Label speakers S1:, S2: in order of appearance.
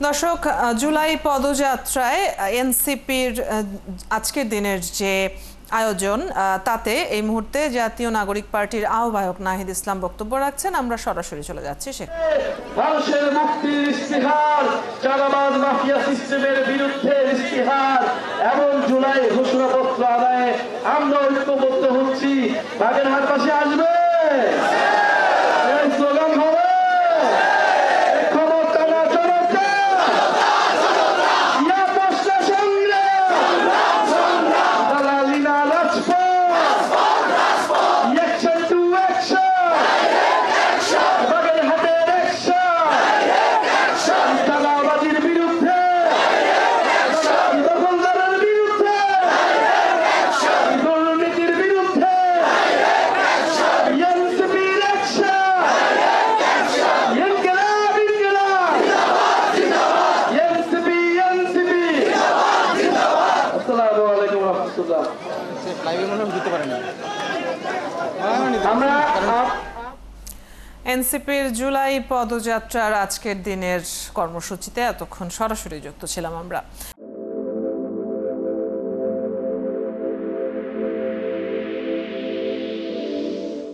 S1: দর্শক, জুলাই পদযাত্রায় এনসিপির আজকের দিনের যে আয়োজন, তাতে এই মুহূর্তে জাতীয় নাগরিক পার্টির আহ্বায়ক নাহিদ ইসলাম বক্তব্য রাখছেন। আমরা সরাসরি চলে যাচ্ছি
S2: মানুষের মুক্তির ইস্তিহার, চাঁদাবাজ মাফিয়া সিস্টেমের বিরুদ্ধে ইস্তিহার এবং জুলাই ঘোষণাপত্র আদায়ে আমরা ঐক্যবদ্ধ হচ্ছি। বাগেরহাট পাশে আসবে স্লোগান হবে
S1: এনসিপির জুলাই পদযাত্রার আজকের দিনের কর্মসূচিতে এতক্ষণ সরাসরি যুক্ত ছিলাম আমরা।